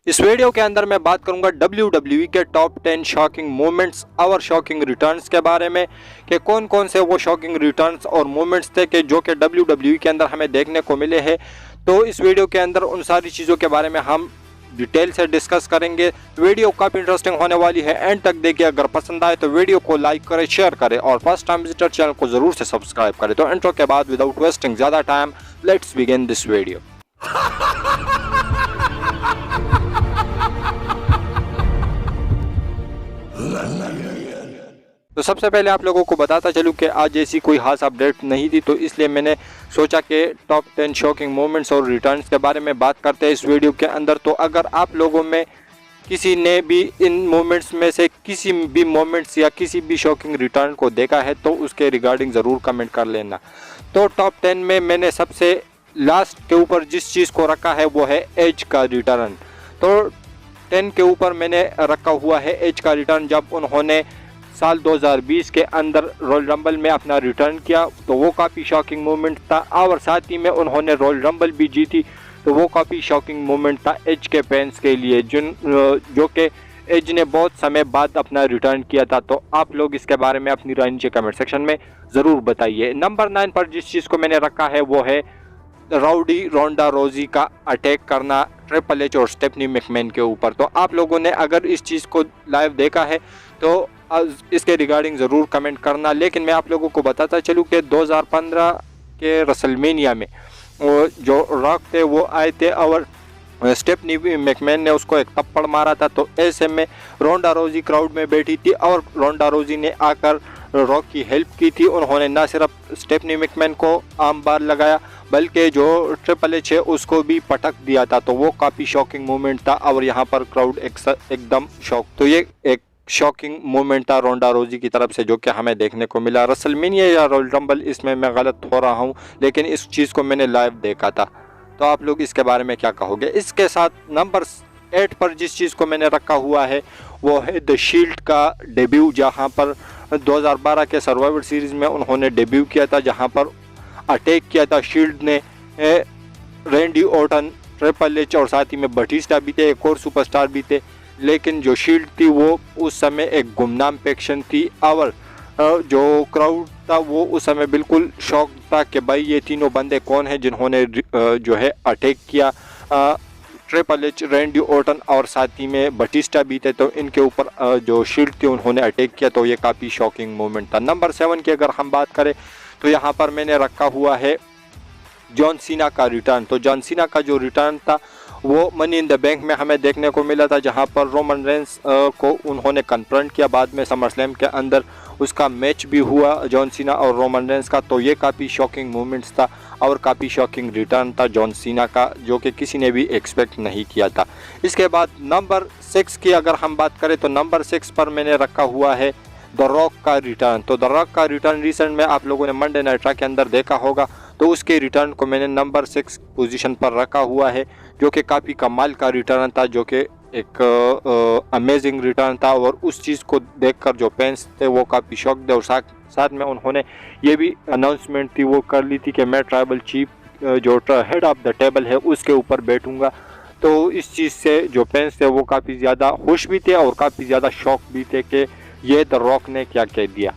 इस वीडियो के अंदर मैं बात करूंगा WWE के टॉप 10 शॉकिंग मोमेंट्स और शॉकिंग रिटर्न्स के बारे में कि कौन कौन से वो शॉकिंग रिटर्न्स और मोमेंट्स थे कि जो कि WWE के अंदर हमें देखने को मिले हैं। तो इस वीडियो के अंदर उन सारी चीज़ों के बारे में हम डिटेल से डिस्कस करेंगे। वीडियो काफ़ी इंटरेस्टिंग होने वाली है, एंड तक देखिए। अगर पसंद आए तो वीडियो को लाइक करें, शेयर करें और फर्स्ट टाइम विजिटर चैनल को ज़रूर से सब्सक्राइब करें। तो इंट्रो के बाद विदाउट वेस्टिंग ज़्यादा time, let's begin this video. तो सबसे पहले आप लोगों को बताता चलूँ कि आज ऐसी कोई खास अपडेट नहीं थी, तो इसलिए मैंने सोचा कि टॉप 10 शॉकिंग मोमेंट्स और रिटर्न्स के बारे में बात करते हैं इस वीडियो के अंदर। तो अगर आप लोगों में किसी ने भी इन मोमेंट्स में से किसी भी मोमेंट्स या किसी भी शॉकिंग रिटर्न को देखा है तो उसके रिगार्डिंग ज़रूर कमेंट कर लेना। तो टॉप 10 में मैंने सबसे लास्ट के ऊपर जिस चीज़ को रखा है वो है एज का रिटर्न। तो 10 के ऊपर मैंने रखा हुआ है एज का रिटर्न। जब उन्होंने साल 2020 के अंदर रॉयल रंबल में अपना रिटर्न किया तो वो काफ़ी शॉकिंग मोमेंट था, और साथ ही में उन्होंने रॉयल रंबल भी जीती तो वो काफ़ी शॉकिंग मोमेंट था एज के फैंस के लिए, जो कि एज ने बहुत समय बाद अपना रिटर्न किया था। तो आप लोग इसके बारे में अपनी राय नीचे कमेंट सेक्शन में ज़रूर बताइए। नंबर 9 पर जिस चीज़ को मैंने रखा है वो है राउडी रोंडा रोजी का अटैक करना ट्रिपल एच और स्टेफनी मैकमैन के ऊपर। तो आप लोगों ने अगर इस चीज़ को लाइव देखा है तो इसके रिगार्डिंग ज़रूर कमेंट करना। लेकिन मैं आप लोगों को बताता चलूँ कि 2015 के रसलमेनिया में जो रॉक थे वो आए थे और स्टेफनी मैकमैन ने उसको एक थप्पड़ मारा था। तो ऐसे में रोंडा रोजी क्राउड में बैठी थी और रोंडा रोजी ने आकर रॉक की हेल्प की थी। उन्होंने ना सिर्फ स्टेफनी मैकमैन को आम बार लगाया बल्कि जो ट्रिपल एच है उसको भी पटक दिया था। तो वो काफ़ी शॉकिंग मोमेंट था और यहाँ पर क्राउड एकदम शॉक। तो ये एक शॉकिंग मोमेंट था रोंडा रोजी की तरफ से जो कि हमें देखने को मिला। रसलमेनिया या रॉयल रंबल, इसमें मैं गलत हो रहा हूँ, लेकिन इस चीज़ को मैंने लाइव देखा था। तो आप लोग इसके बारे में क्या कहोगे। इसके साथ नंबर 8 पर जिस चीज़ को मैंने रखा हुआ है वो है द शील्ड का डेब्यू, जहाँ पर 2012 के सर्वाइवर सीरीज़ में उन्होंने डेब्यू किया था, जहाँ पर अटैक किया था शील्ड ने। रैंडी ऑर्टन, ट्रिपल एच और साथ ही में बटिस्टा भी थे, एक और सुपरस्टार भी थे। लेकिन जो शील्ड थी वो उस समय एक गुमनाम फैक्शन थी और जो क्राउड था वो उस समय बिल्कुल शॉक था कि भाई ये तीनों बंदे कौन हैं जिन्होंने जो है अटैक किया। ट्रिपल एच, रैंडी ऑर्टन और साथ ही में बटिस्टा भी थे, तो इनके ऊपर जो शील्ड थी उन्होंने अटैक किया। तो ये काफ़ी शॉकिंग मोमेंट था। नंबर 7 की अगर हम बात करें तो यहाँ पर मैंने रखा हुआ है जॉन सीना का रिटर्न। तो जॉन सीना का जो रिटर्न था वो मनी इन द बैंक में हमें देखने को मिला था, जहां पर रोमन रेंस को उन्होंने कन्फ्रंट किया। बाद में समर स्लैम के अंदर उसका मैच भी हुआ जॉन सीना और रोमन रेंस का। तो ये काफ़ी शॉकिंग मोमेंट्स था और काफ़ी शॉकिंग रिटर्न था जॉन सीना का, जो कि किसी ने भी एक्सपेक्ट नहीं किया था। इसके बाद नंबर 6 की अगर हम बात करें तो नंबर 6 पर मैंने रखा हुआ है द रॉक का रिटर्न। तो द रॉक का रिटर्न रिसेंट में आप लोगों ने मंडे नाइट रॉ के अंदर देखा होगा, तो उसके रिटर्न को मैंने नंबर 6 पोजीशन पर रखा हुआ है, जो कि काफ़ी कमाल का रिटर्न था, जो कि एक अमेजिंग रिटर्न था। और उस चीज़ को देखकर जो फैंस थे वो काफ़ी शॉक थे और साथ में उन्होंने ये भी अनाउंसमेंट थी वो कर ली थी कि मैं ट्राइबल चीफ जो हेड ऑफ द टेबल है उसके ऊपर बैठूंगा। तो इस चीज़ से जो फैंस थे वो काफ़ी ज़्यादा खुश भी थे और काफ़ी ज़्यादा शॉक भी थे कि ये द रॉक ने क्या कह दिया।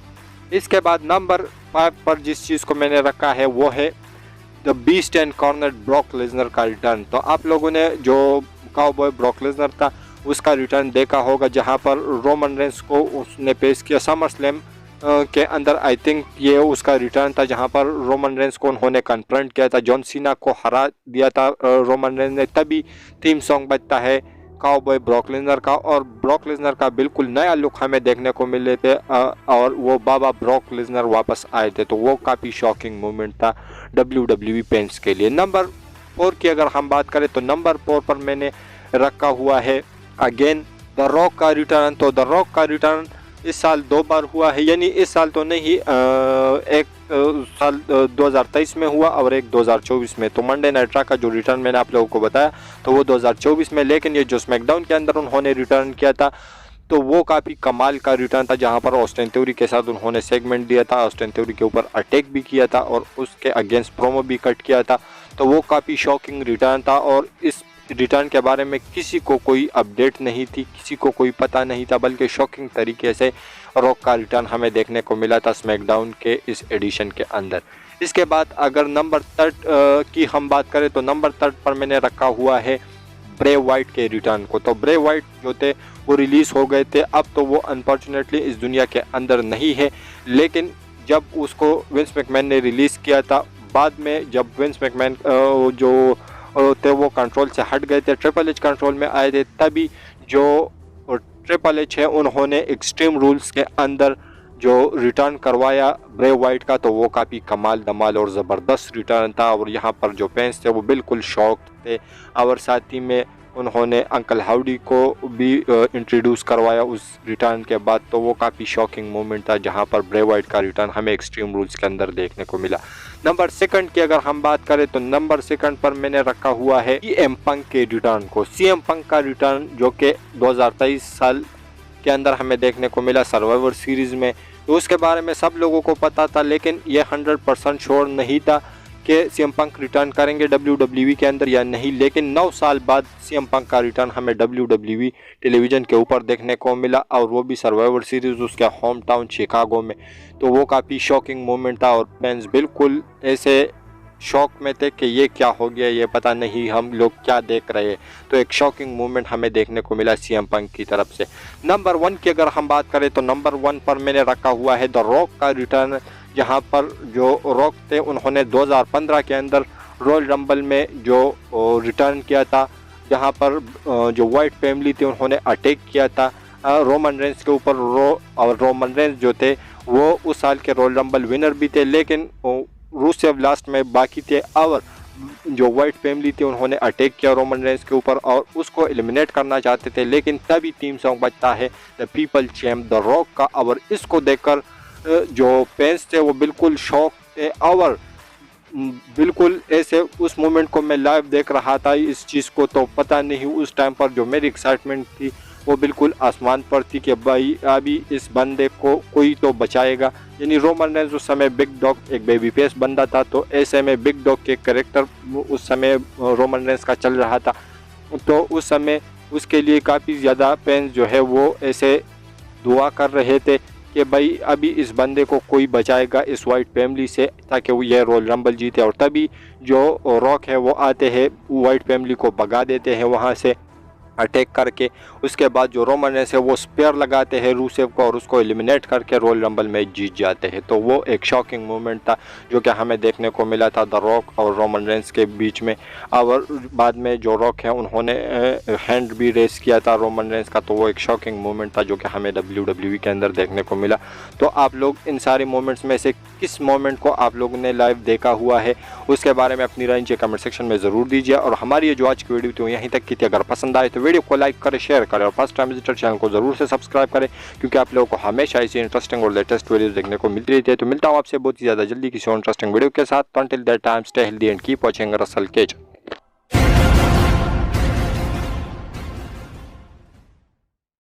इसके बाद नंबर 5 पर जिस चीज़ को मैंने रखा है वो है the beast and corner Brock Lesnar का रिटर्न। तो आप लोगों ने जो काउबॉय ब्रॉक लेसनर था उसका रिटर्न देखा होगा, जहां पर रोमन रेंस को उसने पेश किया समर स्लैम के अंदर। आई थिंक ये उसका रिटर्न था, जहां पर रोमन रेंस को उन्होंने कन्फ्रंट किया था, जॉन सीना को हरा दिया था रोमन रेंस ने। तभी थीम सॉन्ग बजता है काउबॉय ब्रॉक लेसनर का, और ब्रॉक लेसनर का बिल्कुल नया लुक हमें देखने को मिले थे और वो बाबा ब्रॉक लेसनर वापस आए थे। तो वो काफ़ी शॉकिंग मोमेंट था WWE फैंस के लिए। नंबर 4 की अगर हम बात करें तो नंबर 4 पर मैंने रखा हुआ है अगेन द रॉक का रिटर्न। तो द रॉक का रिटर्न इस साल 2 बार हुआ है, यानी इस साल तो नहीं, एक साल 2023 में हुआ और एक 2024 में। तो मंडे नाइट रॉ का जो रिटर्न मैंने आप लोगों को बताया तो वो 2024 में, लेकिन ये जो स्मैकडाउन के अंदर उन्होंने रिटर्न किया था तो वो काफ़ी कमाल का रिटर्न था, जहां पर ऑस्टिन थ्योरी के साथ उन्होंने सेगमेंट दिया था, ऑस्टिन थ्योरी के ऊपर अटैक भी किया था और उसके अगेंस्ट प्रोमो भी कट किया था। तो वो काफ़ी शॉकिंग रिटर्न था और रिटर्न के बारे में किसी को कोई अपडेट नहीं थी, किसी को कोई पता नहीं था, बल्कि शॉकिंग तरीके से रॉक का रिटर्न हमें देखने को मिला था स्मैकडाउन के इस एडिशन के अंदर। इसके बाद अगर नंबर 3 की हम बात करें तो नंबर 3 पर मैंने रखा हुआ है ब्रे वाइट के रिटर्न को। तो ब्रे वाइट जो थे वो रिलीज़ हो गए थे, अब तो वो अनफॉर्चुनेटली इस दुनिया के अंदर नहीं है, लेकिन जब उसको विंस मैकमैन ने रिलीज़ किया था, बाद में जब विंस मैकमैन जो थे वो कंट्रोल से हट गए थे, ट्रिपल एच कंट्रोल में आए थे, तभी जो ट्रिपल एच है उन्होंने एक्सट्रीम रूल्स के अंदर जो रिटर्न करवाया ब्रे वाइट का, तो वो काफ़ी कमाल धमाल और ज़बरदस्त रिटर्न था। और यहाँ पर जो फैंस थे वो बिल्कुल शौक थे, और साथ ही में उन्होंने अंकल हाउडी को भी इंट्रोड्यूस करवाया उस रिटर्न के बाद, तो वो काफ़ी शॉकिंग मोमेंट था जहाँ पर ब्रे वाइट का रिटर्न हमें एक्सट्रीम रूल्स के अंदर देखने को मिला। नंबर 2 की अगर हम बात करें तो नंबर 2 पर मैंने रखा हुआ है CM पंक के रिटर्न को। CM पंक का रिटर्न जो कि 2023 साल के अंदर हमें देखने को मिला सर्वाइवर सीरीज़ में, तो उसके बारे में सब लोगों को पता था, लेकिन ये 100% श्योर नहीं था कि CM पंक रिटर्न करेंगे WWE के अंदर या नहीं। लेकिन 9 साल बाद CM पंक का रिटर्न हमें WWE टेलीविज़न के ऊपर देखने को मिला, और वो भी सर्वाइवर सीरीज़ उसके होम टाउन शिकागो में। तो वो काफ़ी शॉकिंग मोमेंट था और फैंस बिल्कुल ऐसे शौक में थे कि ये क्या हो गया, ये पता नहीं हम लोग क्या देख रहे हैं। तो एक शॉकिंग मोमेंट हमें देखने को मिला CM पंक की तरफ से। नंबर 1 की अगर हम बात करें तो नंबर 1 पर मैंने रखा हुआ है द रॉक का रिटर्न, जहां पर जो रॉक थे उन्होंने 2015 के अंदर रॉयल रंबल में जो रिटर्न किया था, जहां पर जो वाइट फैमिली थी उन्होंने अटैक किया था रोमन रेंस के ऊपर। और रोमन रेंस जो थे वो उस साल के रॉयल रंबल विनर भी थे, लेकिन रूसेव लास्ट में बाकी थे, और जो वाइट फैमिली थी उन्होंने अटैक किया रोमन रेंस के ऊपर और उसको एलिमिनेट करना चाहते थे। लेकिन तभी थीम सॉन्ग बजता है the people champ the rock का, और इसको देखकर जो फैंस थे वो बिल्कुल शॉक थे, और बिल्कुल ऐसे उस मोमेंट को मैं लाइव देख रहा था इस चीज़ को, तो पता नहीं उस टाइम पर जो मेरी एक्साइटमेंट थी वो बिल्कुल आसमान पर थी कि भाई अभी इस बंदे को कोई तो बचाएगा। यानी रोमन रेंस उस समय बिग डॉग एक बेबी फेस बंदा था, तो ऐसे में बिग डॉग के कैरेक्टर उस समय रोमन रेंस का चल रहा था, तो उस समय उसके लिए काफ़ी ज़्यादा फैंस जो है वो ऐसे दुआ कर रहे थे कि भाई अभी इस बंदे को कोई बचाएगा इस वाइट फैमिली से, ताकि वो ये रॉयल रंबल जीते। और तभी जो रॉक है वो आते हैं, वाइट फैमिली को भगा देते हैं वहाँ से अटैक करके। उसके बाद जो रोमन रेंस है वो स्पेयर लगाते हैं रूसेव को और उसको एलिमिनेट करके रॉयल रंबल में जीत जाते हैं। तो वो एक शॉकिंग मोमेंट था जो कि हमें देखने को मिला था द रॉक और रोमन रेंस के बीच में। और बाद में जो रॉक है उन्होंने हैंड भी रेस किया था रोमन रेंस का, तो वो एक शॉकिंग मोमेंट था जो कि हमें WWE के अंदर देखने को मिला। तो आप लोग इन सारे मोमेंट्स में से किस मोमेंट को आप लोगों ने लाइव देखा हुआ है उसके बारे में अपनी राय नीचे कमेंट सेक्शन में ज़रूर दीजिए। और हमारी ये जो आज की वीडियो थी यहीं तक की थी। अगर पसंद आए तो वीडियो को लाइक करें, शेयर करें और फर्स्ट टाइम विजिटर चैनल को जरूर से सब्सक्राइब करें, क्योंकि आप लोगों को हमेशा ऐसी इंटरेस्टिंग और लेटेस्ट वीडियोस देखने को मिलती रहती है। तो मिलता हूँ आपसे बहुत ही ज़्यादा जल्दी किसी और इंटरेस्टिंग वीडियो के साथ। Until that time stay healthy and keep watching Russell cage.